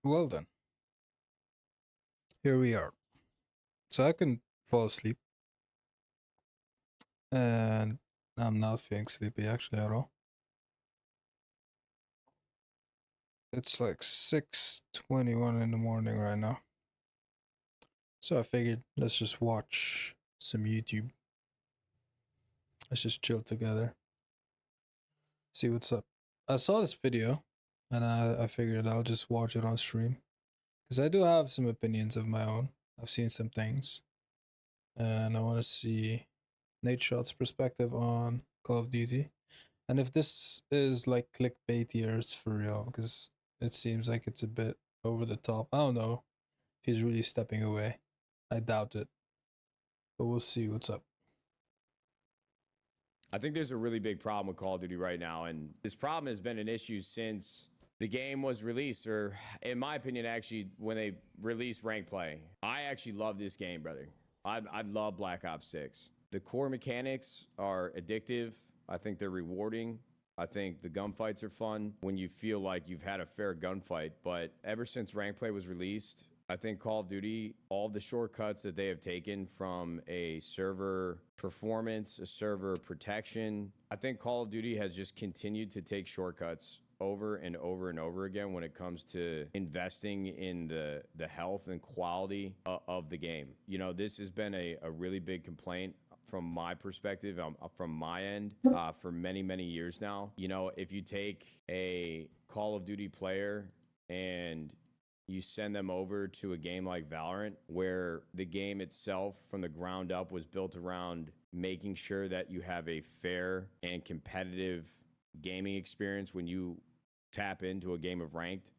Well then, here we are. So I can fall asleep, and I'm not feeling sleepy actually at all. It's like 6:21 in the morning right now. So I figured let's just watch some YouTube. Let's just chill together, see what's up. I saw this video, and I figured I'll just watch it on stream because I do have some opinions of my own. I've seen some things, and I want to see Nadeshot's perspective on Call of Duty. And if this is like clickbaity or it's for real, because it seems like it's a bit over the top. I don't know if he's really stepping away. I doubt it. But we'll see what's up. I think there's a really big problem with Call of Duty right now, and this problem has been an issue since the game was released, or in my opinion, actually, when they released Rank Play. I actually love this game, brother. I love Black Ops 6. The core mechanics are addictive. I think they're rewarding. I think the gunfights are fun when you feel like you've had a fair gunfight. But ever since Rank Play was released, I think Call of Duty, all the shortcuts that they have taken from a server performance, a server protection, I think Call of Duty has just continued to take shortcuts over and over and over again when it comes to investing in the health and quality of the game. You know, this has been a really big complaint from my perspective, from my end, for many, many years now. You know, if you take a Call of Duty player and you send them over to a game like Valorant, where the game itself from the ground up was built around making sure that you have a fair and competitive gaming experience when you tap into a game of ranked.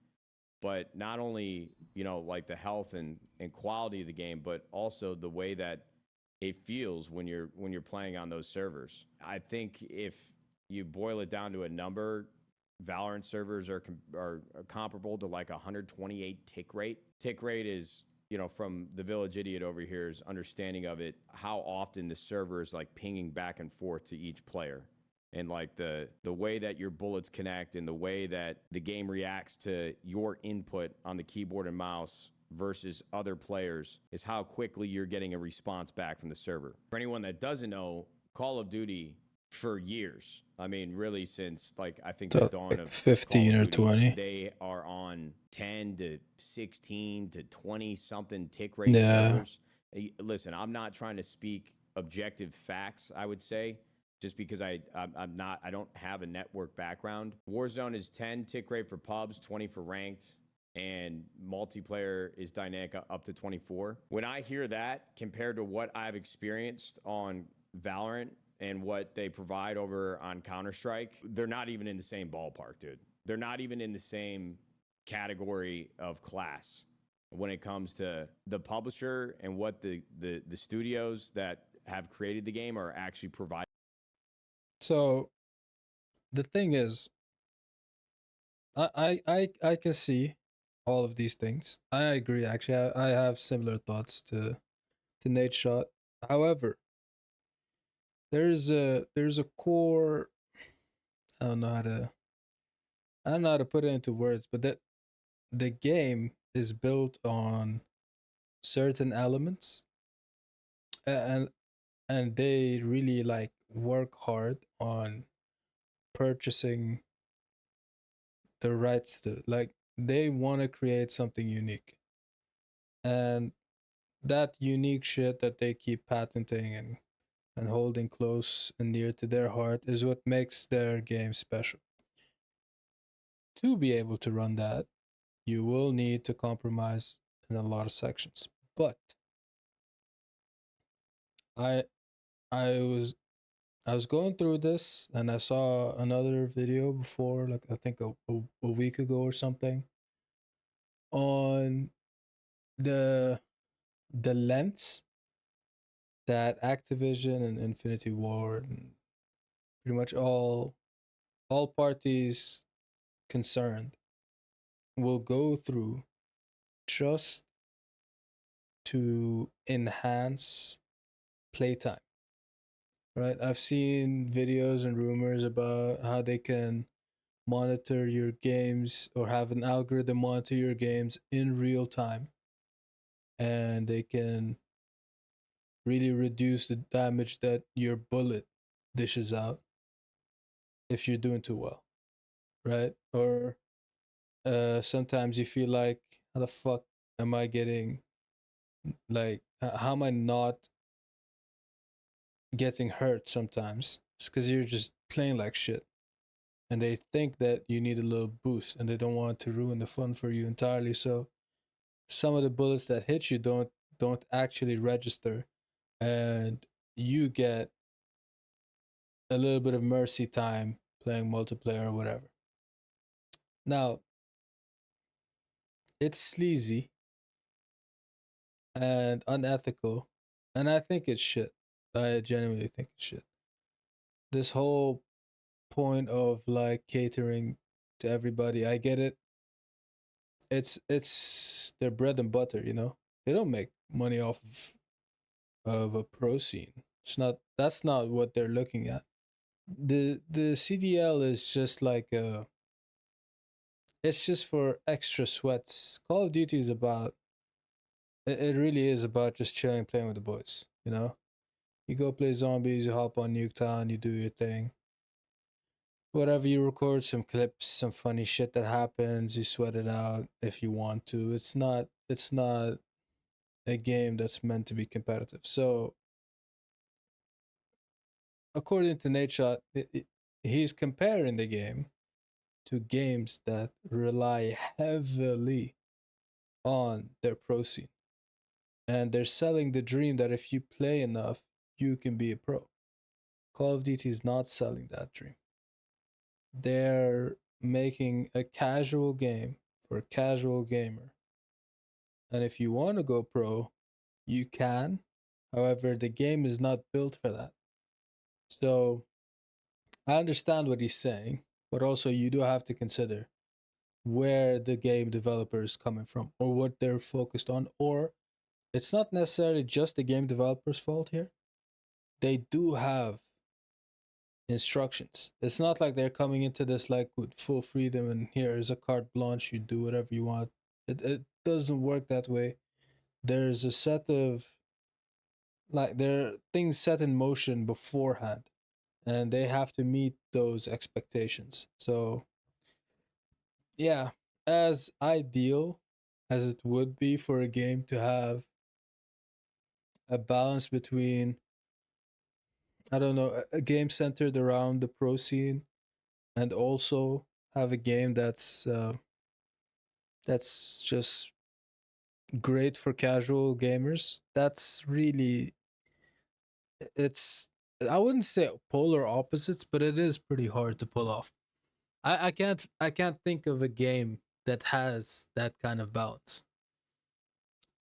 But not only, you know, like the health and quality of the game, but also the way that it feels when you're playing on those servers. I think if you boil it down to a number, Valorant servers are comparable to like 128 tick rate. Tick rate is, you know, from the Village Idiot over here's understanding of it, how often the server is like pinging back and forth to each player. And like the way that your bullets connect and the way that the game reacts to your input on the keyboard and mouse versus other players is how quickly you're getting a response back from the server. For anyone that doesn't know, Call of Duty for years. I mean, really, since like I think the So dawn like of Call 15 of or Duty, 20. they are on 10 to 16 to 20 something tick rate Yeah. servers. Listen, I'm not trying to speak objective facts, I would say, just because I'm not, I don't have a network background. Warzone is 10 tick rate for pubs, 20 for ranked, and multiplayer is dynamic up to 24. When I hear that compared to what I've experienced on Valorant and what they provide over on Counter-Strike, they're not even in the same ballpark, dude. They're not even in the same category of class when it comes to the publisher and what the studios that have created the game are actually providing. So the thing is, I can see all of these things. I agree. Actually, I have similar thoughts to Nate Shot. However, there's a core. I don't know how to I don't know how to put it into words, but that the game is built on certain elements, and they really like work hard on purchasing the rights to, like, they want to create something unique, and that unique shit that they keep patenting and holding close and near to their heart is what makes their game special. To be able to run that, you will need to compromise in a lot of sections. But I I was I was going through this and I saw another video before, like I think a week ago or something, on the lengths that Activision and Infinity Ward and pretty much all parties concerned will go through just to enhance playtime. Right? I've seen videos and rumors about how they can monitor your games or have an algorithm monitor your games in real time, and they can really reduce the damage that your bullet dishes out if you're doing too well, right? Or sometimes you feel like, how the fuck am I getting, like, how am I not getting hurt sometimes? It's because you're just playing like shit. And they think that you need a little boost and they don't want to ruin the fun for you entirely. So some of the bullets that hit you don't actually register, and you get a little bit of mercy time playing multiplayer or whatever. Now, it's sleazy and unethical, and I think it's shit. I genuinely think it's shit. This whole point of like catering to everybody, I get it. It's their bread and butter, you know. They don't make money off of a pro scene. It's not. That's not what they're looking at. The CDL is just like it's just for extra sweats. Call of Duty is about, it really is about just chilling, playing with the boys. You know, you go play zombies, you hop on Nuketown, you do your thing. Whatever, you record some clips, some funny shit that happens, you sweat it out if you want to. It's not a game that's meant to be competitive. So according to Nadeshot, he's comparing the game to games that rely heavily on their pro scene. And they're selling the dream that if you play enough, you can be a pro. Call of Duty is not selling that dream. They're making a casual game for a casual gamer. And if you want to go pro, you can. However, the game is not built for that. So I understand what he's saying, but also you do have to consider where the game developer is coming from or what they're focused on. Or it's not necessarily just the game developer's fault here. They do have instructions. It's not like they're coming into this like with full freedom and here is a carte blanche, you do whatever you want. It doesn't work that way. There's a set of, like, there are things set in motion beforehand, and they have to meet those expectations. So yeah, as ideal as it would be for a game to have a balance between, I don't know, a game centered around the pro scene and also have a game that's just great for casual gamers. That's really, it's, I wouldn't say polar opposites, but it is pretty hard to pull off. I can't think of a game that has that kind of balance.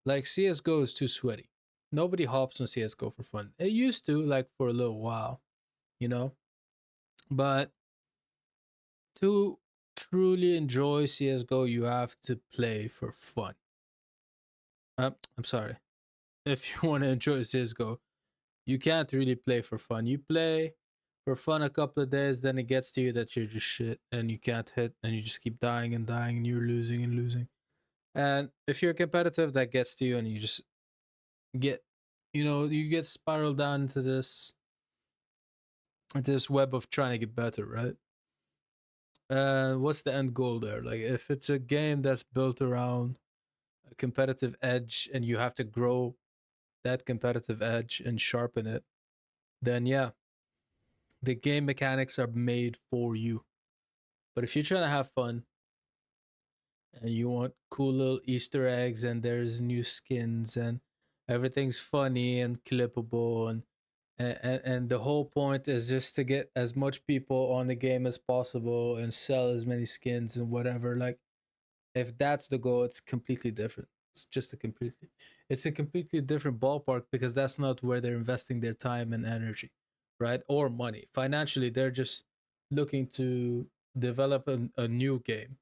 Like CS:GO is too sweaty. Nobody hops on CS:GO for fun. It used to, like, for a little while, you know. But to truly enjoy CS:GO, you have to play for fun. I'm sorry. If you want to enjoy CS:GO, you can't really play for fun. You play for fun a couple of days, then it gets to you that you're just shit and you can't hit, and you just keep dying and dying, and you're losing and losing. And if you're competitive, that gets to you, and you just get, you get spiraled down into this web of trying to get better, right? What's the end goal there? Like, if it's a game that's built around a competitive edge and you have to grow that competitive edge and sharpen it, then yeah, the game mechanics are made for you. But if you're trying to have fun and you want cool little Easter eggs and there's new skins and everything's funny and clippable, and the whole point is just to get as much people on the game as possible and sell as many skins and whatever, like, if that's the goal, it's completely different. It's a completely different ballpark, because that's not where they're investing their time and energy, right? Or money. Financially, they're just looking to develop a new game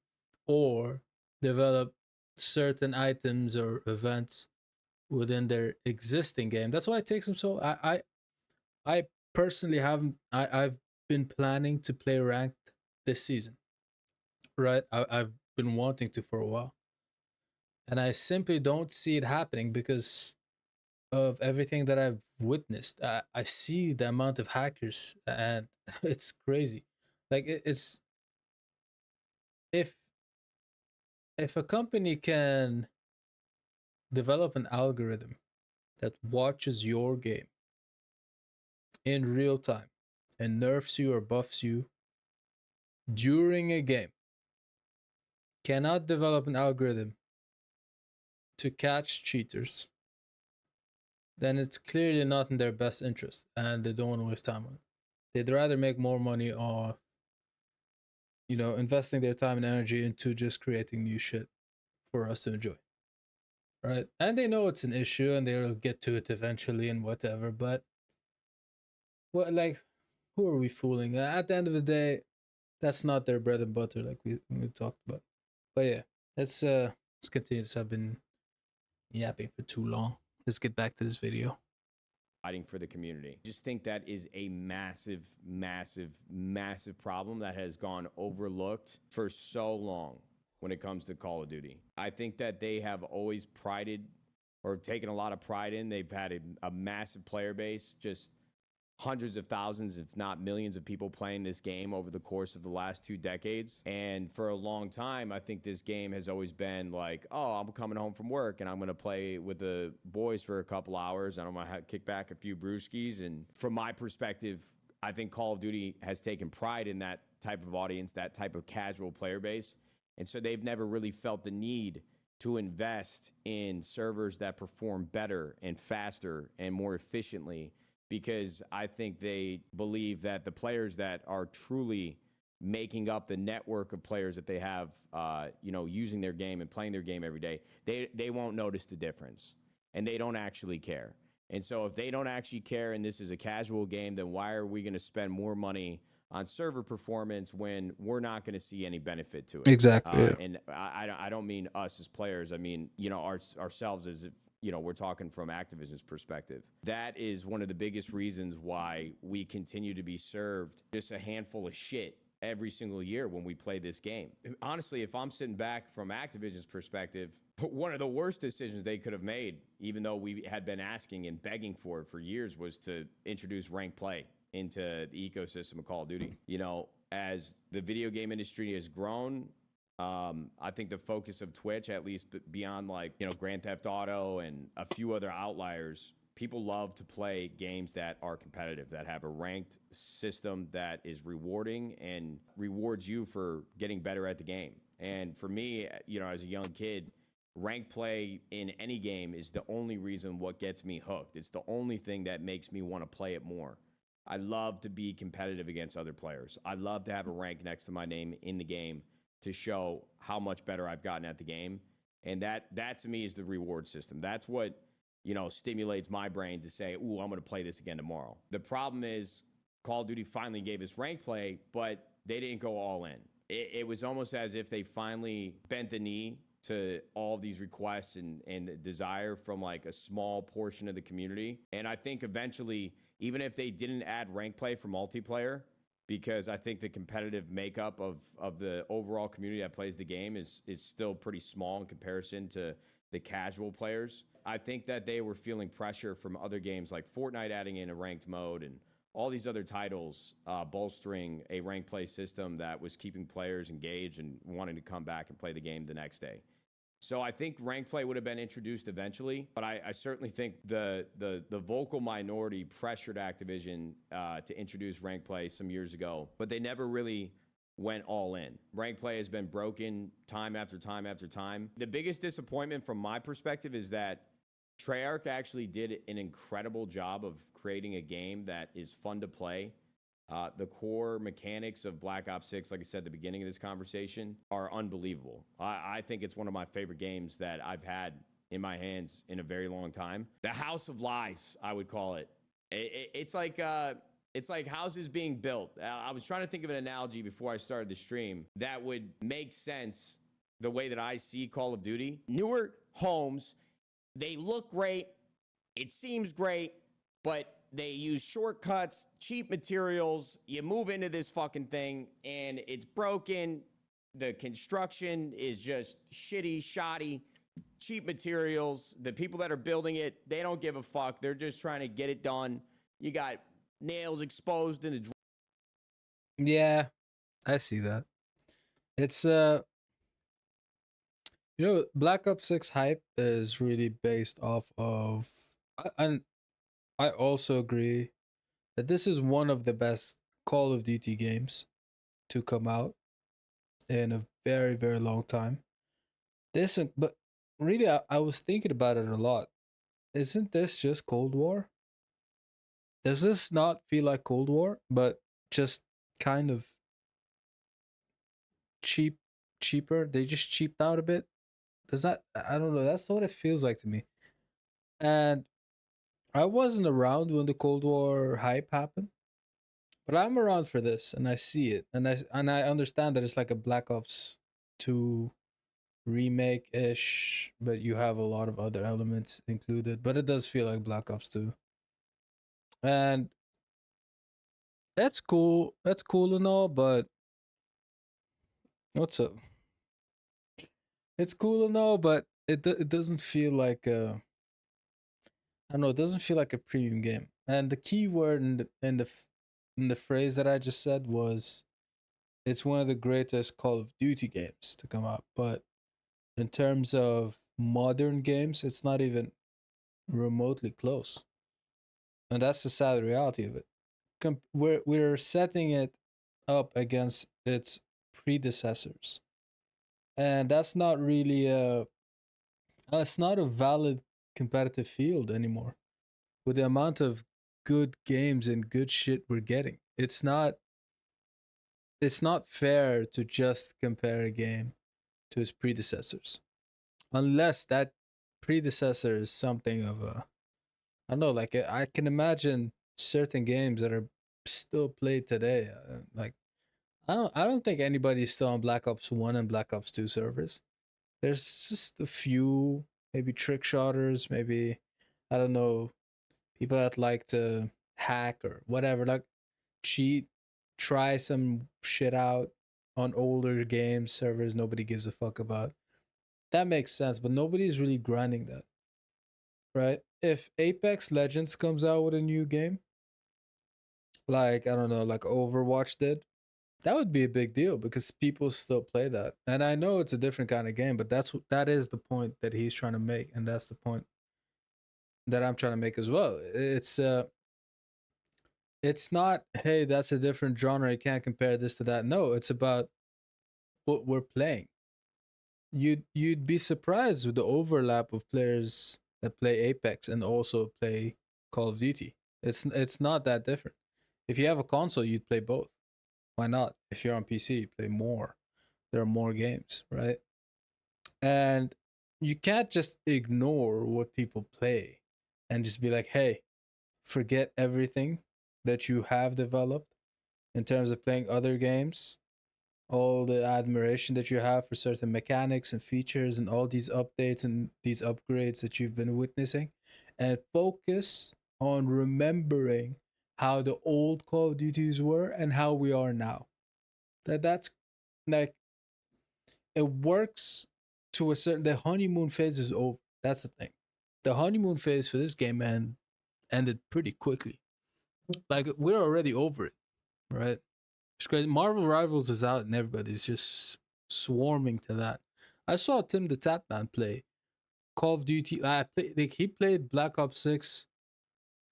or develop certain items or events within their existing game. That's why it takes them so. I personally haven't. I've been planning to play ranked this season. right? I've been wanting to for a while, and I simply don't see it happening because of everything that I've witnessed. I see the amount of hackers, and it's crazy. Like it's if a company can develop an algorithm that watches your game in real time and nerfs you or buffs you during a game, cannot develop an algorithm to catch cheaters, then it's clearly not in their best interest and they don't want to waste time on it. They'd rather make more money on, investing their time and energy into just creating new shit for us to enjoy. Right? And they know it's an issue and they'll get to it eventually and whatever, but what, like, who are we fooling? At the end of the day, that's not their bread and butter, like we talked about. But yeah, let's continue this. I've been yapping for too long. Let's get back to this video. Fighting for the community. Just think that is a massive, massive, massive problem that has gone overlooked for so long when it comes to Call of Duty. I think that they have always prided or taken a lot of pride in. They've had a massive player base, just hundreds of thousands, if not millions of people playing this game over the course of the last 2 decades. And for a long time, I think this game has always been like, oh, I'm coming home from work and I'm going to play with the boys for a couple hours and I'm going to kick back a few brewskis. And from my perspective, I think Call of Duty has taken pride in that type of audience, that type of casual player base. And so they've never really felt the need to invest in servers that perform better and faster and more efficiently, because I think they believe that the players that are truly making up the network of players that they have, using their game and playing their game every day, they won't notice the difference, and they don't actually care. And so if they don't actually care and this is a casual game, then why are we going to spend more money on server performance when we're not going to see any benefit to it? Exactly. Yeah. And I don't mean us as players. I mean, ourselves as if, we're talking from Activision's perspective. That is one of the biggest reasons why we continue to be served just a handful of shit every single year when we play this game. Honestly, if I'm sitting back from Activision's perspective, one of the worst decisions they could have made, even though we had been asking and begging for it for years, was to introduce ranked play into the ecosystem of Call of Duty. As the video game industry has grown, I think the focus of Twitch, at least beyond Grand Theft Auto and a few other outliers, people love to play games that are competitive, that have a ranked system that is rewarding and rewards you for getting better at the game. And for me, as a young kid, ranked play in any game is the only reason what gets me hooked. It's the only thing that makes me want to play it more. I love to be competitive against other players. I love to have a rank next to my name in the game to show how much better I've gotten at the game. And that to me is the reward system. That's what, stimulates my brain to say, ooh, I'm going to play this again tomorrow. The problem is Call of Duty finally gave us rank play, but they didn't go all in. It was almost as if they finally bent the knee to all these requests and the desire from like a small portion of the community. And I think eventually, even if they didn't add rank play for multiplayer, because I think the competitive makeup of the overall community that plays the game is still pretty small in comparison to the casual players. I think that they were feeling pressure from other games like Fortnite adding in a ranked mode and all these other titles bolstering a ranked play system that was keeping players engaged and wanting to come back and play the game the next day. So I think rank play would have been introduced eventually, but I certainly think the vocal minority pressured Activision to introduce rank play some years ago, but they never really went all in. Rank play has been broken time after time after time. The biggest disappointment from my perspective is that Treyarch actually did an incredible job of creating a game that is fun to play. The core mechanics of Black Ops 6, like I said at the beginning of this conversation, are unbelievable. I think it's one of my favorite games that I've had in my hands in a very long time. The House of Lies, I would call it. It's like houses being built. I was trying to think of an analogy before I started the stream that would make sense the way that I see Call of Duty. Newer homes, they look great, it seems great, but they use shortcuts, cheap materials. You move into this fucking thing and it's broken. The construction is just shitty, shoddy, cheap materials. The people that are building it, they don't give a fuck. They're just trying to get it done. You got nails exposed in the Yeah, I see that. It's Black Ops 6 hype is really based off of and I also agree that this is one of the best Call of Duty games to come out in a very, very long time. But really, I was thinking about it a lot. Isn't this just Cold War? Does this not feel like Cold War, but just kind of cheap, cheaper? They just cheaped out a bit. Does that? I don't know. That's what it feels like to me. And I wasn't around when the Cold War hype happened, but I'm around for this, and I see it, and I understand that it's like a Black Ops 2 remake ish, but you have a lot of other elements included. But it does feel like Black Ops 2, and that's cool. That's cool and all, but what's up? It's cool and all, but it doesn't feel like I don't know. It doesn't feel like a premium game. And the key word in the phrase that I just said was it's one of the greatest Call of Duty games to come out. But in terms of modern games, it's not even remotely close. And that's the sad reality of it. We're setting it up against its predecessors, and that's not really a it's not a valid competitive field anymore. With the amount of good games and good shit we're getting, it's not fair to just compare a game to its predecessors, unless that predecessor is something of a I don't know, like I can imagine certain games that are still played today. Like I don't think anybody's still on Black Ops 1 and Black Ops 2 servers. There's just a few, maybe trick shotters, maybe I don't know, people that like to hack or whatever, like cheat, try some shit out on older game servers nobody gives a fuck about. That makes sense, but nobody's really grinding that, right? If Apex Legends comes out with a new game, like I don't know, like Overwatch did, that would be a big deal because people still play that. And I know it's a different kind of game, but that is the point that he's trying to make, and that's the point that I'm trying to make as well. It's not, hey, that's a different genre, you can't compare this to that. No, it's about what we're playing. You'd be surprised with the overlap of players that play Apex and also play Call of Duty. It's not that different. If you have a console, you'd play both. Why not? If you're on PC, you play more. There are more games, right? And you can't just ignore what people play and just be like, hey, forget everything that you have developed in terms of playing other games, all the admiration that you have for certain mechanics and features and all these updates and these upgrades that you've been witnessing, and focus on remembering how the old Call of Duties were and how we are now. That's like it works to a certain. The honeymoon phase is over. That's the thing. The honeymoon phase for this game ended pretty quickly. Like we're already over it, right? It's great. Marvel Rivals is out and everybody's just swarming to that. I saw Tim the Tatman play Call of Duty. He played Black Ops 6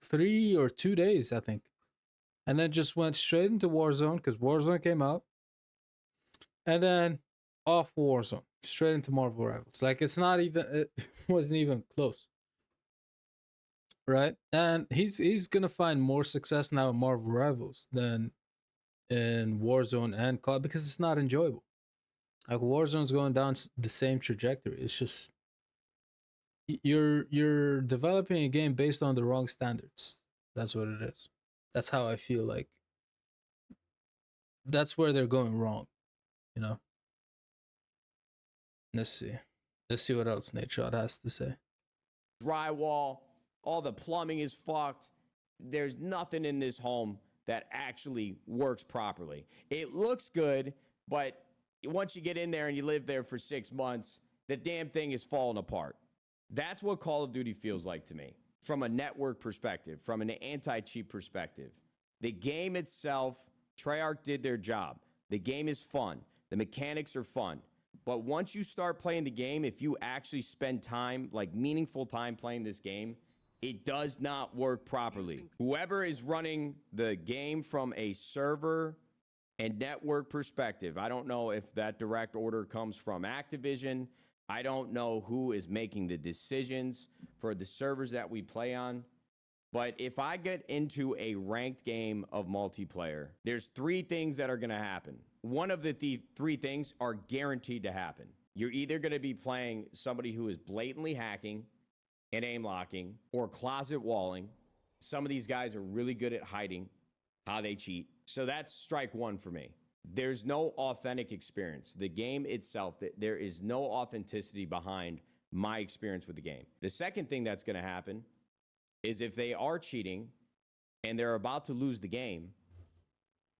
3 or 2 days, I think, and then just went straight into Warzone because Warzone came out, and then off Warzone straight into Marvel Rivals. Like it's not even. It wasn't even close, right? And he's gonna find more success now in Marvel Rivals than in Warzone and COD because it's not enjoyable. Like Warzone's going down the same trajectory. It's just you're developing a game based on the wrong standards. That's what it is. That's how I feel like. That's where they're going wrong. You know. Let's see. Let's see what else Nadeshot has to say. drywall, all the plumbing is fucked. There's nothing in this home that actually works properly. It looks good, but once you get in there and you live there for 6 months, the damn thing is falling apart. That's what Call of Duty feels like to me from a network perspective, from an anti-cheat perspective. The game itself, Treyarch did their job. The game is fun. The mechanics are fun. But once you start playing the game, if you actually spend time, like meaningful time playing this game, it does not work properly. Whoever is running the game from a server and network perspective, I don't know if that direct order comes from Activision. I don't know who is making the decisions for the servers that we play on. But if I get into a ranked game of multiplayer, there's 3 things that are going to happen. One of the 3 things are guaranteed to happen. You're either going to be playing somebody who is blatantly hacking and aim locking or closet walling. Some of these guys are really good at hiding how they cheat. So that's strike 1 for me. There's no authentic experience. The game itself, there is no authenticity behind my experience with the game. The second thing that's going to happen is if they are cheating and they're about to lose the game,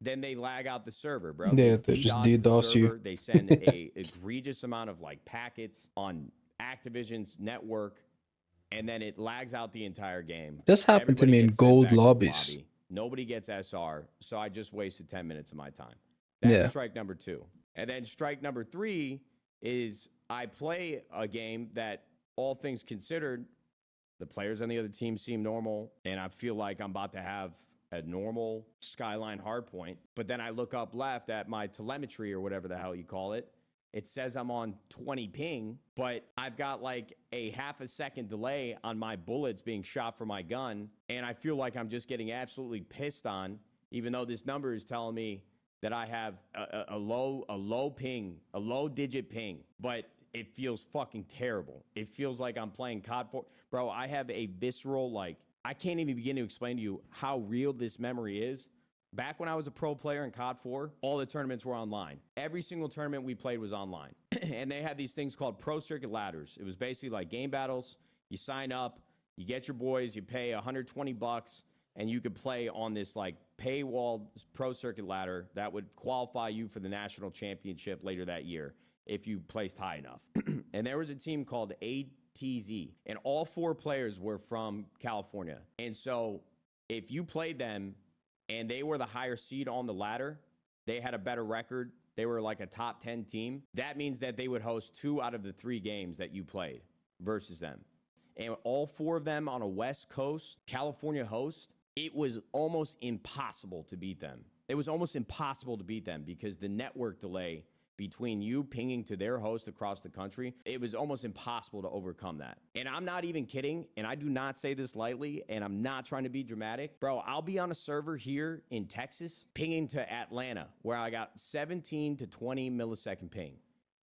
then they lag out the server, bro. Yeah, they just DDoS you. They send a egregious amount of like packets on Activision's network, and then it lags out the entire game. This happened to me in gold lobbies. Nobody gets SR, so I just wasted 10 minutes of my time. That's strike number 2. And then strike number 3 is I play a game that, all things considered, the players on the other team seem normal, and I feel like I'm about to have a normal Skyline hardpoint. But then I look up left at my telemetry or whatever the hell you call it. It says I'm on 20 ping, but I've got like a half a second delay on my bullets being shot from my gun, and I feel like I'm just getting absolutely pissed on, even though this number is telling me that I have a low ping, a low digit ping, but it feels fucking terrible. It feels like I'm playing COD 4. Bro, I have a visceral, like, I can't even begin to explain to you how real this memory is. Back when I was a pro player in COD 4, all the tournaments were online. Every single tournament we played was online. And they had these things called pro circuit ladders. It was basically like game battles. You sign up, you get your boys, you pay $120, and you could play on this like paywall pro circuit ladder that would qualify you for the national championship later that year if you placed high enough. And there was a team called ATZ, and all 4 players were from California. And so if you played them and they were the higher seed on the ladder, they had a better record, they were like a top 10 team, that means that they would host 2 out of the 3 games that you played versus them. And all 4 of them on a West Coast California host, it was almost impossible to beat them. It was almost impossible to beat them because the network delay between you pinging to their host across the country, it was almost impossible to overcome that. And I'm not even kidding, and I do not say this lightly, and I'm not trying to be dramatic. Bro, I'll be on a server here in Texas, pinging to Atlanta, where I got 17 to 20 millisecond ping.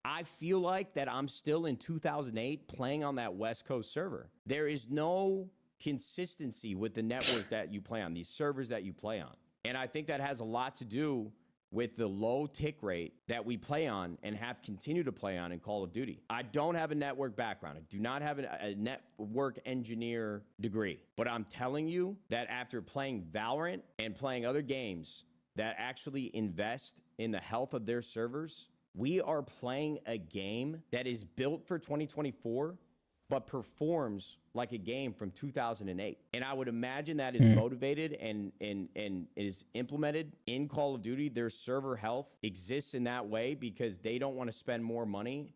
I feel like that I'm still in 2008 playing on that West Coast server. There is no consistency with the network that you play on, these servers that you play on. And I think that has a lot to do with the low tick rate that we play on and have continued to play on in Call of Duty. I don't have a network background. I do not have a network engineer degree. But I'm telling you that after playing Valorant and playing other games that actually invest in the health of their servers, we are playing a game that is built for 2024 but performs like a game from 2008. And I would imagine that is motivated and is implemented in Call of Duty. Their server health exists in that way because they don't want to spend more money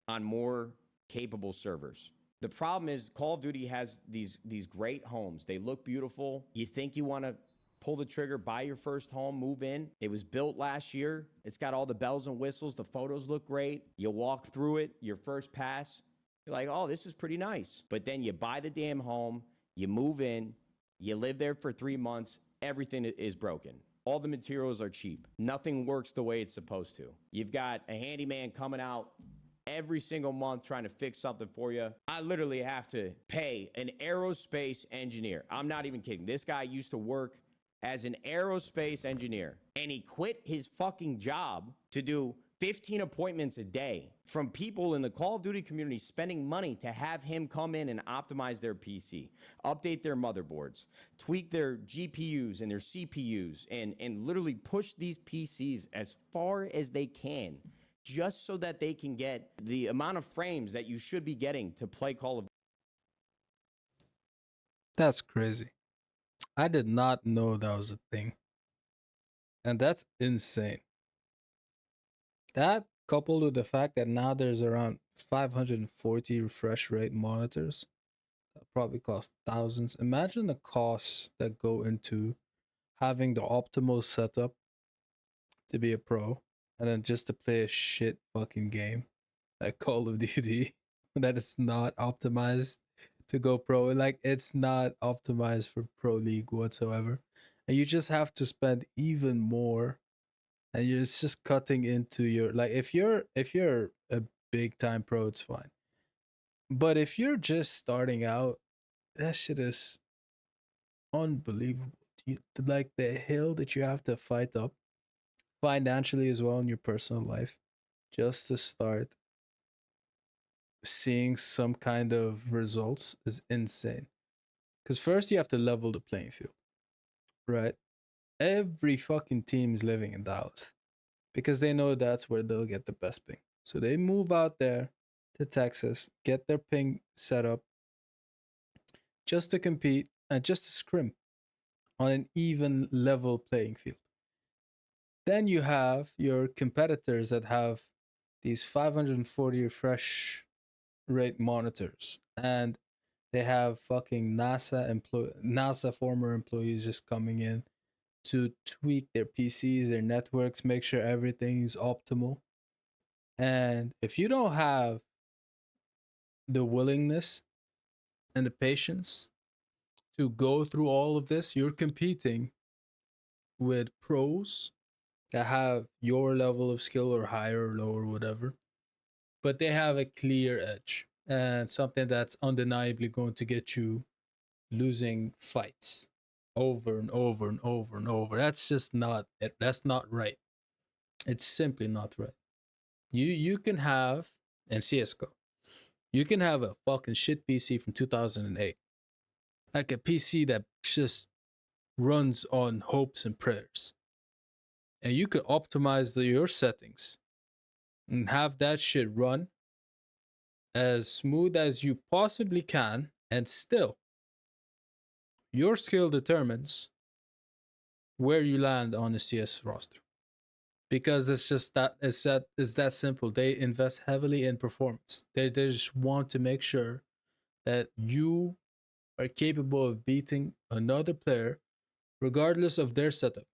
on more capable servers. The problem is Call of Duty has these great homes. They look beautiful. You think you want to pull the trigger, buy your first home, move in. It was built last year. It's got all the bells and whistles. The photos look great. You walk through it, your first pass, you're like, oh, this is pretty nice. But then you buy the damn home, you move in, you live there for 3 months, everything is broken. All the materials are cheap. Nothing works the way it's supposed to. You've got a handyman coming out every single month trying to fix something for you. I literally have to pay an aerospace engineer. I'm not even kidding. This guy used to work as an aerospace engineer, and he quit his fucking job to do 15 appointments a day from people in the Call of Duty community spending money to have him come in and optimize their PC, update their motherboards, tweak their GPUs and their CPUs, and literally push these PCs as far as they can just so that they can get the amount of frames that you should be getting to play Call of. That's crazy. I did not know that was a thing. And that's insane. That coupled with the fact that now there's around 540 refresh rate monitors that probably cost thousands. Imagine the costs that go into having the optimal setup to be a pro and then just to play a shit fucking game like Call of Duty that is not optimized to go pro. Like it's not optimized for Pro League whatsoever. And you just have to spend even more, and it's just cutting into your, like, if you're a big time pro, it's fine. But if you're just starting out, that shit is unbelievable. Like the hill that you have to fight up financially as well in your personal life just to start seeing some kind of results is insane. Because first you have to level the playing field, right? Every fucking team is living in Dallas because they know that's where they'll get the best ping. So they move out there to Texas, get their ping set up just to compete and just to scrim on an even level playing field. Then you have your competitors that have these 540 refresh rate monitors, and they have fucking NASA former employees just coming in to tweak their PCs, their networks, make sure everything is optimal. And if you don't have the willingness and the patience to go through all of this, you're competing with pros that have your level of skill or higher or lower, whatever, but they have a clear edge and something that's undeniably going to get you losing fights over and over and over and over. That's just not it. That's not right. It's simply not right. You can have in CS:GO, you can have a fucking shit PC from 2008, like a PC that just runs on hopes and prayers, and you can optimize your settings and have that shit run as smooth as you possibly can, and still your skill determines where you land on the CS roster, because it's just that simple. They invest heavily in performance. They just want to make sure that you are capable of beating another player regardless of their setup,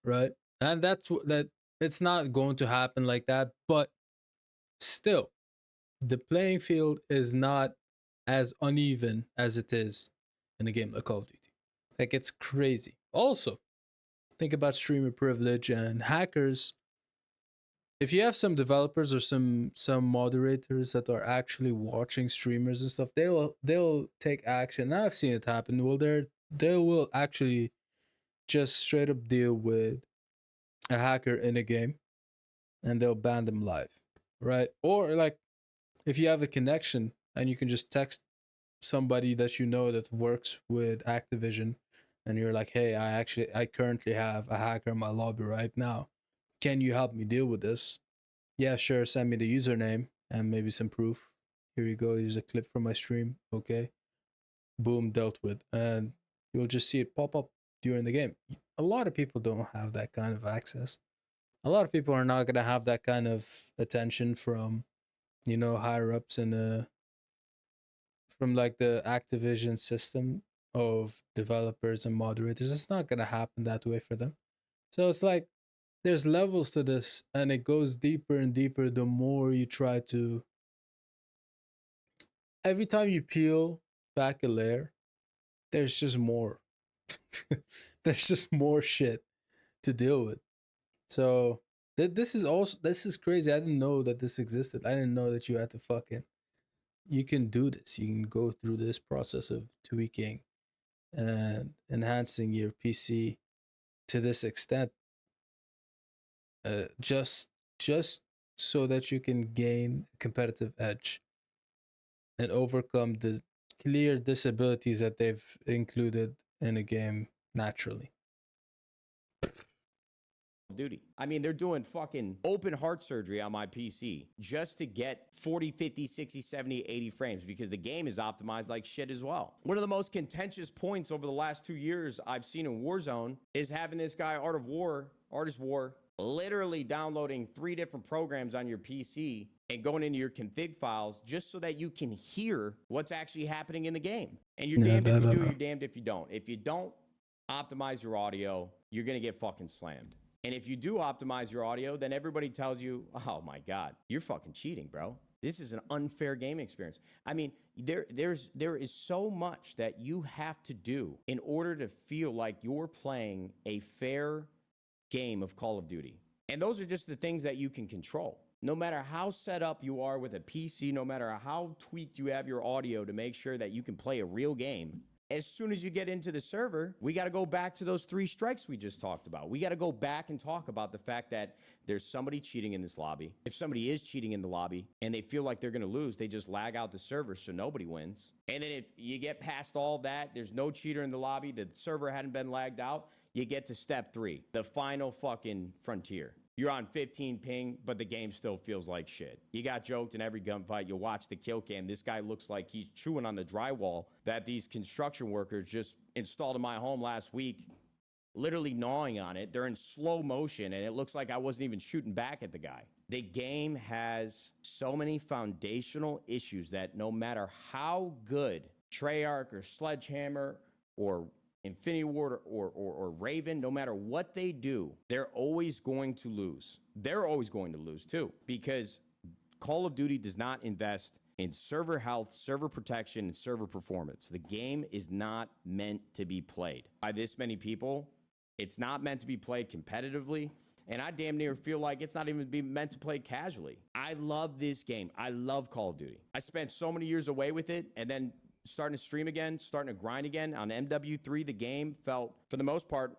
right? And that's what that it's not going to happen like that, but still the playing field is not as uneven as it is in a game like Call of Duty. Like it's crazy. Also, think about streamer privilege and hackers. If you have some developers or some moderators that are actually watching streamers and stuff, they'll take action. I've seen it happen. Well, they will actually just straight up deal with a hacker in a game and they'll ban them live, right? Or like if you have a connection and you can just text somebody that you know that works with Activision, and you're like, hey, I currently have a hacker in my lobby right now. Can you help me deal with this? Yeah, sure. Send me the username and maybe some proof. Here you go. Here's a clip from my stream. Okay. Boom, dealt with. And you'll just see it pop up during the game. A lot of people don't have that kind of access. A lot of people are not going to have that kind of attention from, higher ups in from like the Activision system of developers and moderators. It's not going to happen that way for them. So it's like there's levels to this, and it goes deeper and deeper the more you try to. Every time you peel back a layer, there's just more. There's just more shit to deal with. So this is crazy. I didn't know that this existed. I didn't know that you had to fucking you can do this. You can go through this process of tweaking and enhancing your PC to this extent, just so that you can gain a competitive edge and overcome the clear disabilities that they've included in a game naturally. Duty. I mean, they're doing fucking open heart surgery on my PC just to get 40, 50, 60, 70, 80 frames because the game is optimized like shit as well. One of the most contentious points over the last 2 years I've seen in Warzone is having this guy, Artist War, literally downloading 3 different programs on your PC and going into your config files just so that you can hear what's actually happening in the game. And you're Yeah, damned if you do, you're damned if you don't. If you don't optimize your audio, you're going to get fucking slammed. And if you do optimize your audio, then everybody tells you, oh my God, you're fucking cheating, bro. This is an unfair gaming experience. I mean, there is so much that you have to do in order to feel like you're playing a fair game of Call of Duty. And those are just the things that you can control. No matter how set up you are with a PC, no matter how tweaked you have your audio to make sure that you can play a real game, as soon as you get into the server, we got to go back to those 3 strikes we just talked about. We got to go back and talk about the fact that there's somebody cheating in this lobby. If somebody is cheating in the lobby and they feel like they're going to lose, they just lag out the server so nobody wins. And then if you get past all that, there's no cheater in the lobby, the server hadn't been lagged out, you get to step 3, the final fucking frontier. You're on 15 ping, but the game still feels like shit. You got joked in every gunfight. You watch the kill cam. This guy looks like he's chewing on the drywall that these construction workers just installed in my home last week, literally gnawing on it. They're in slow motion, and it looks like I wasn't even shooting back at the guy. The game has so many foundational issues that no matter how good Treyarch or Sledgehammer or Infinity Ward or Raven, no matter what they do, they're always going to lose. They're always going to lose too, because Call of Duty does not invest in server health, server protection, and server performance. The game is not meant to be played by this many people. It's not meant to be played competitively. And I damn near feel like it's not even meant to play casually. I love this game. I love Call of Duty. I spent so many years away with it, and then starting to stream again, starting to grind again on MW3, the game felt, for the most part,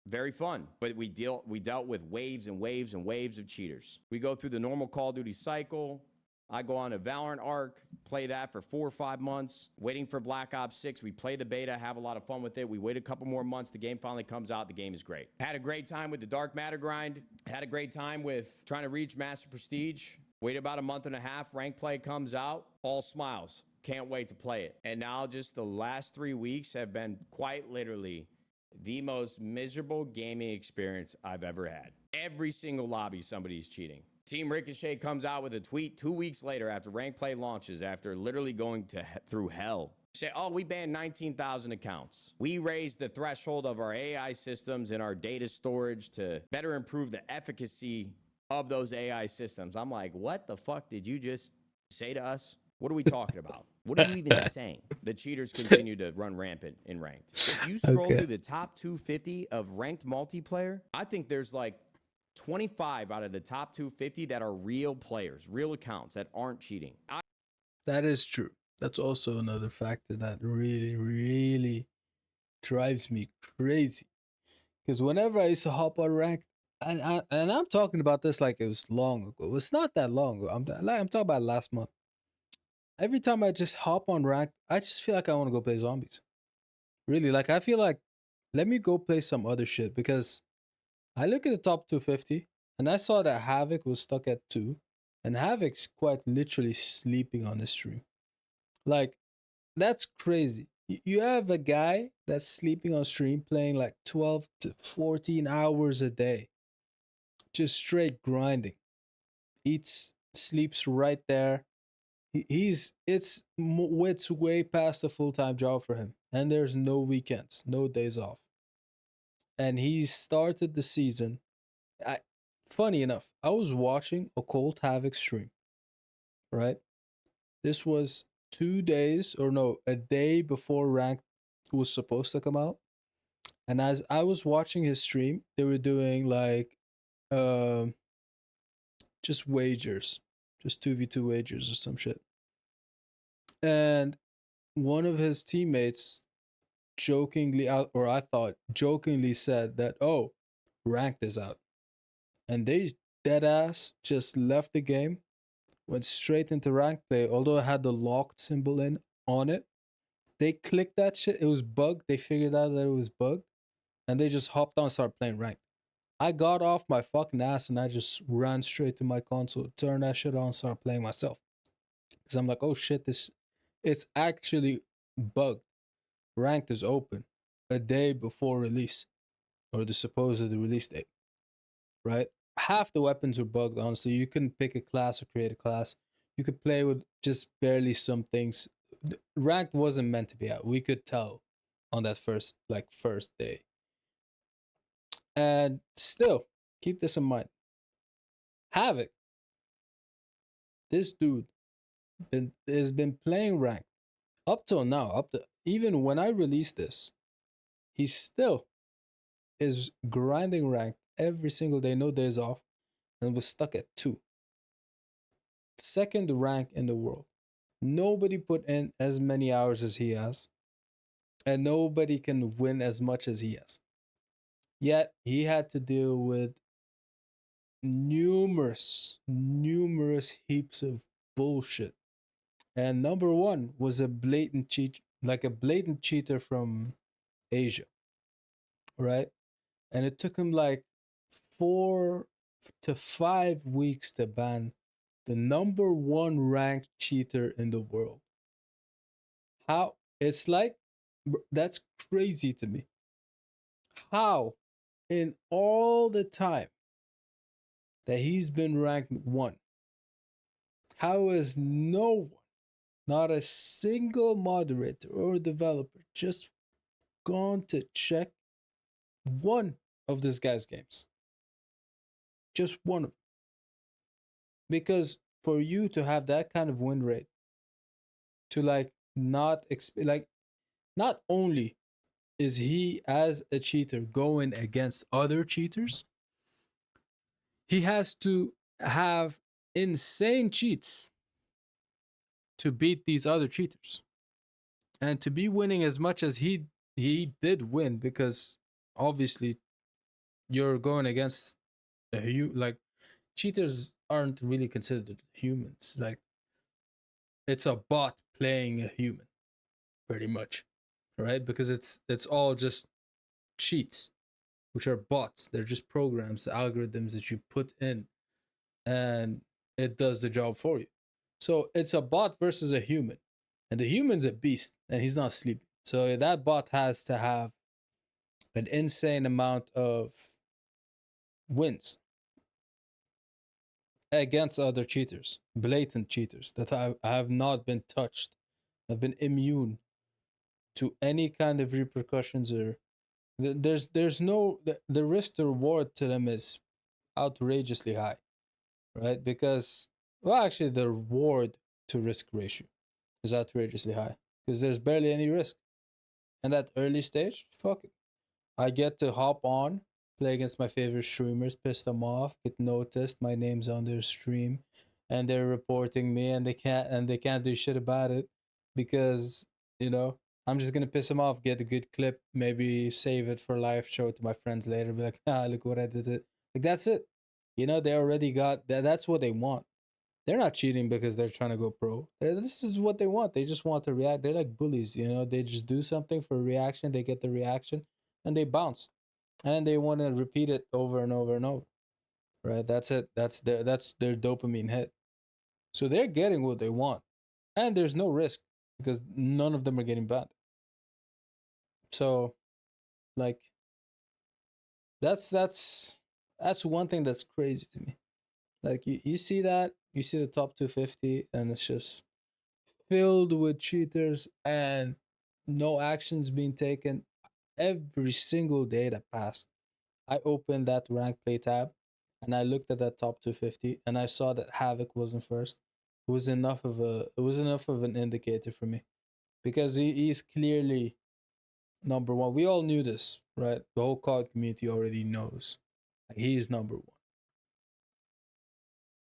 very fun. But we dealt with waves and waves and waves of cheaters. We go through the normal Call of Duty cycle. I go on a Valorant arc, play that for 4 or 5 months, waiting for Black Ops 6. We play the beta, have a lot of fun with it. We wait a couple more months. The game finally comes out. The game is great. Had a great time with the Dark Matter grind. Had a great time with trying to reach Master Prestige. Wait about a month and a half. Rank play comes out. All smiles. Can't wait to play it. And now just the last 3 weeks have been quite literally the most miserable gaming experience I've ever had. Every single lobby, somebody's cheating. Team Ricochet comes out with a tweet 2 weeks later after rank play launches, after literally going through hell. Say, oh, we banned 19,000 accounts. We raised the threshold of our AI systems and our data storage to better improve the efficacy of those AI systems. I'm like, what the fuck did you just say to us? What are we talking about? What are you even saying? The cheaters continue to run rampant in ranked. If you scroll through the top 250 of ranked multiplayer, I think there's like 25 out of the top 250 that are real players, real accounts that aren't cheating. That is true. That's also another factor that really, really drives me crazy. Because whenever I used to hop on ranked, and I'm talking about this like it was long ago. It's not that long ago. I'm talking about last month. Every time I just hop on ranked, I just feel like I want to go play zombies. Really, like I feel like let me go play some other shit because I look at the top 250 and I saw that Havoc was stuck at 2, and Havoc's quite literally sleeping on the stream. Like, that's crazy. You have a guy that's sleeping on stream playing like 12 to 14 hours a day, just straight grinding. Eats, sleeps right there. It's way past a full time job for him, and there's no weekends, no days off. And he started the season. Funny enough, I was watching a Cold Havoc stream, right? This was 2 days, or no, a day before Ranked was supposed to come out. And as I was watching his stream, they were doing like um just wagers, just 2v2 wagers or some shit. And one of his teammates jokingly or I thought jokingly said that, oh, Ranked is out. And they dead ass just left the game, went straight into ranked play, although it had the locked symbol in on it. They clicked that shit. It was bugged. They figured out that it was bugged, and they just hopped on and started playing ranked. I got off my fucking ass and I just ran straight to my console, turned that shit on, started playing myself. Because I'm like, oh shit, this it's actually bugged. Ranked is open a day before release or the supposed release date, right? Half the weapons are bugged, honestly. You couldn't pick a class or create a class. You could play with just barely some things. Ranked wasn't meant to be out. We could tell on that first day. And still, keep this in mind. Havoc, this dude has been playing ranked up till now, up to even when I release this, he still is grinding ranked every single day, no days off, and was stuck at 2. Second rank in the world. Nobody put in as many hours as he has, and nobody can win as much as he has. Yet he had to deal with numerous heaps of bullshit. And number one was a blatant cheat, like a blatant cheater from Asia, right? And it took him like 4 to 5 weeks to ban the number one ranked cheater in the world. How? It's like, that's crazy to me. How, in all the time that he's been ranked 1, how has no one, not a single moderator or developer, just gone to check one of this guy's games? Just one of them. Because for you to have that kind of win rate, to like like, not only is he as a cheater going against other cheaters, he has to have insane cheats to beat these other cheaters and to be winning as much as he did win, because obviously you're going against like, cheaters aren't really considered humans. Like, it's a bot playing a human, pretty much, right? Because it's all just cheats, which are bots. They're just programs, algorithms that you put in, and it does the job for you. So it's a bot versus a human, and the human's a beast, and he's not sleeping. So that bot has to have an insane amount of wins against other cheaters, blatant cheaters that have not been touched, have been immune to any kind of repercussions, or there's no, the risk to reward to them is outrageously high, right? Because, well, actually the reward to risk ratio is outrageously high because there's barely any risk. And that early stage, fuck it, I get to hop on, play against my favorite streamers, piss them off, get noticed, my name's on their stream, and they're reporting me, and they can't do shit about it because, I'm just gonna piss them off, get a good clip, maybe save it for live, show it to my friends later, be like, look what I did. It like, that's it. They already got that. That's what they want. They're not cheating because they're trying to go pro. This is what they want. They just want to react. They're like bullies. They just do something for a reaction. They get the reaction, and they bounce, and then they want to repeat it over and over and over. Right? That's it. That's their dopamine hit. So they're getting what they want, and there's no risk because none of them are getting banned. So, like, that's one thing that's crazy to me. Like, you see that, you see the top 250, and it's just filled with cheaters and no actions being taken. Every single day that passed, I opened that rank play tab and I looked at that top 250 and I saw that Havoc wasn't first. It was enough of an indicator for me, because he's clearly number one. We all knew this, right? The whole COD community already knows, like, he is number one.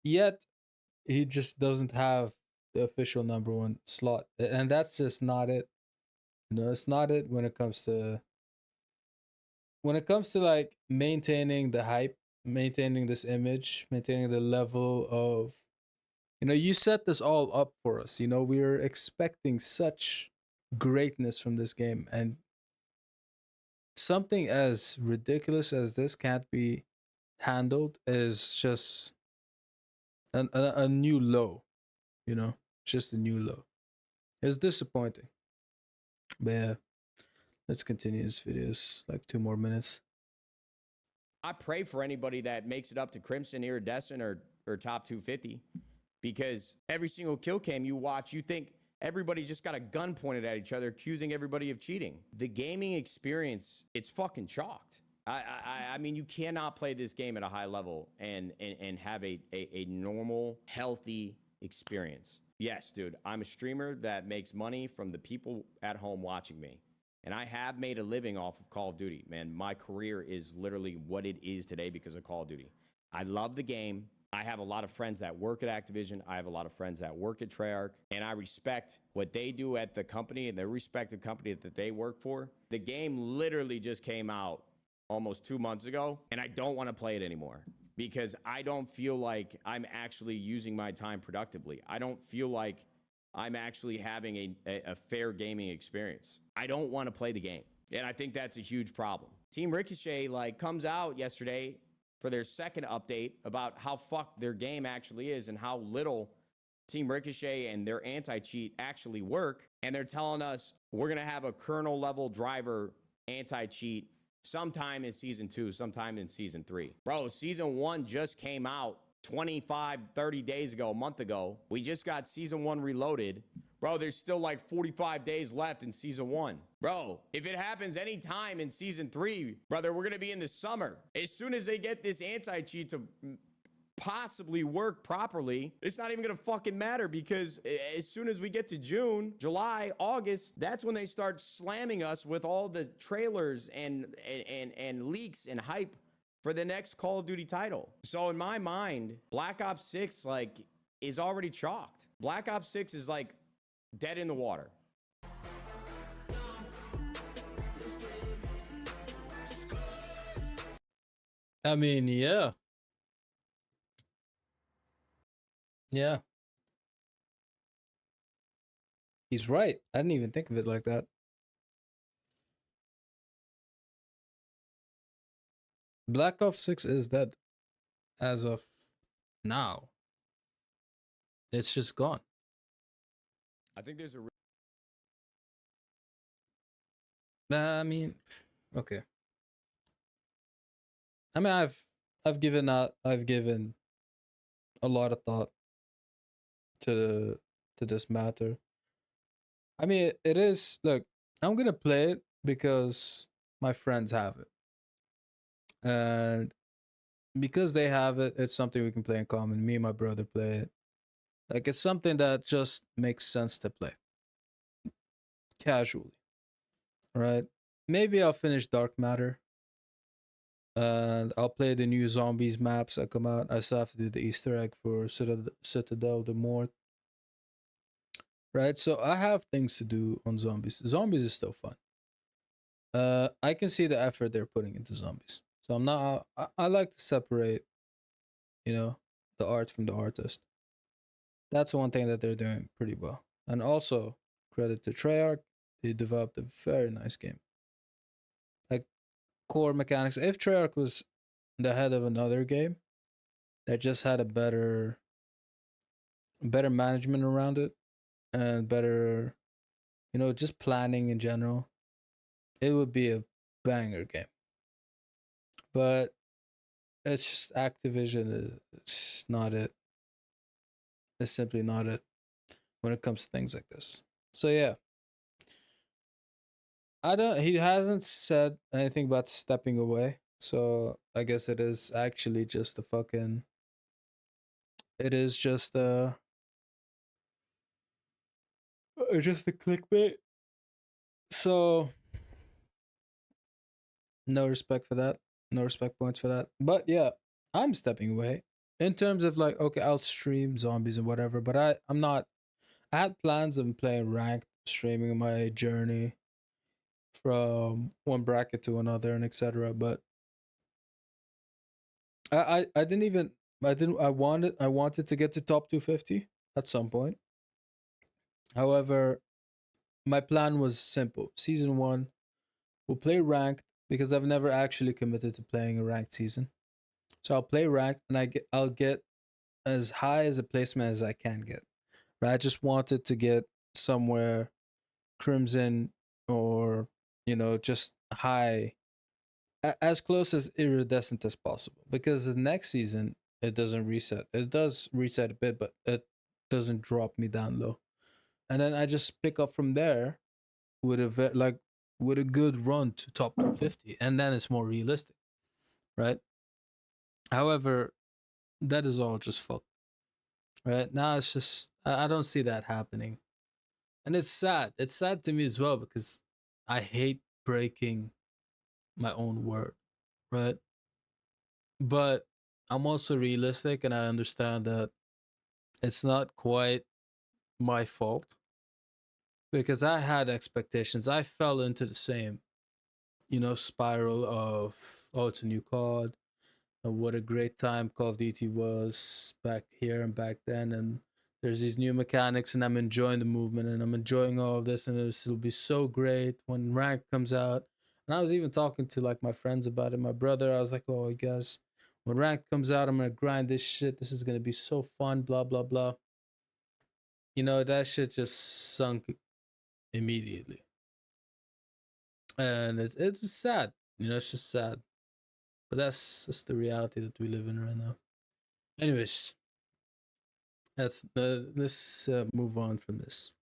Yet he just doesn't have the official number one slot, and that's just not it. It's not it when it comes to like maintaining the hype, maintaining this image, maintaining the level of, you set this all up for us. We are expecting such greatness from this game, and something as ridiculous as this can't be handled is just a new low, you know, just a new low. It's disappointing. But yeah, let's continue this video. It's like 2 more minutes. I pray for anybody that makes it up to Crimson, Iridescent, or top 250, because every single kill cam you watch, you think everybody just got a gun pointed at each other, accusing everybody of cheating. The gaming experience, it's fucking chalked. I mean, you cannot play this game at a high level and have a normal, healthy experience. Yes, dude, I'm a streamer that makes money from the people at home watching me. And I have made a living off of Call of Duty, man. My career is literally what it is today because of Call of Duty. I love the game. I have a lot of friends that work at Activision. I have a lot of friends that work at Treyarch. And I respect what they do at the company and their respective company that they work for. The game literally just came out almost 2 months ago, and I don't want to play it anymore because I don't feel like I'm actually using my time productively. I don't feel like I'm actually having a fair gaming experience. I don't want to play the game. And I think that's a huge problem. Team Ricochet comes out yesterday for their second update about how fucked their game actually is and how little Team Ricochet and their anti-cheat actually work. And they're telling us we're going to have a kernel level driver anti-cheat sometime in season 2, sometime in season 3. Bro, season 1 just came out 25, 30 days ago, a month ago. We just got season 1 reloaded. Bro, there's still like 45 days left in season 1. Bro, if it happens anytime in season 3, brother, we're going to be in the summer. As soon as they get this anti-cheat to possibly work properly, it's not even gonna fucking matter, because as soon as we get to June, July, August, that's when they start slamming us with all the trailers and leaks and hype for the next Call of Duty title. So in my mind, Black Ops 6 is already chalked. Black Ops 6 is dead in the water. I mean, yeah. Yeah. He's right. I didn't even think of it like that. Black Ops 6 is dead as of now. It's just gone. I think there's a I mean, okay. I mean, I've given a lot of thought to this matter. I mean, it is, look, I'm gonna play it because my friends have it, and because they have it, it's something we can play in common. Me and my brother play it. Like, it's something that just makes sense to play casually, right? Maybe I'll finish Dark Matter, and I'll play the new zombies maps that come out. I still have to do the Easter egg for Citadel de Mort, right? So I have things to do on zombies. Zombies is still fun. I can see the effort they're putting into zombies. So I'm not. I like to separate, the art from the artist. That's one thing that they're doing pretty well. And also, credit to Treyarch, they developed a very nice game. Like, core mechanics. If Treyarch was the head of another game that just had a better management around it and better, just planning in general, it would be a banger game. But it's just Activision. It's not it. It's simply not it when it comes to things like this. So yeah, he hasn't said anything about stepping away. So I guess it is actually just it is just just a clickbait. So no respect for that. No respect points for that. But yeah, I'm stepping away in terms of okay, I'll stream zombies and whatever, but I'm not. I had plans of playing ranked, streaming my journey from one bracket to another and etc. But I didn't even I wanted to get to top 250 at some point. However, my plan was simple. Season 1, we'll play ranked because I've never actually committed to playing a ranked season. So I'll play ranked, and I'll get as high as a placement as I can get. Right? I just wanted to get somewhere crimson, or just high, as close as iridescent as possible, because the next season it doesn't reset. It does reset a bit, but it doesn't drop me down low. And then I just pick up from there with with a good run to top 250, and then it's more realistic, right? However, that is all just fuck. Right now, it's just I don't see that happening, and it's sad. It's sad to me as well because I hate breaking my own word, right? But I'm also realistic, and I understand that it's not quite my fault because I had expectations. I fell into the same, spiral of, oh, it's a new COD. And what a great time Call of Duty was back here and back then. And there's these new mechanics, and I'm enjoying the movement, and I'm enjoying all of this. And this will be so great when Rank comes out. And I was even talking to like my friends about it. My brother, I was like, oh, you guys, when Rank comes out, I'm going to grind this shit. This is going to be so fun, blah, blah, blah. That shit just sunk immediately. And it's sad. It's just sad. But that's just the reality that we live in right now. Anyways, let's move on from this.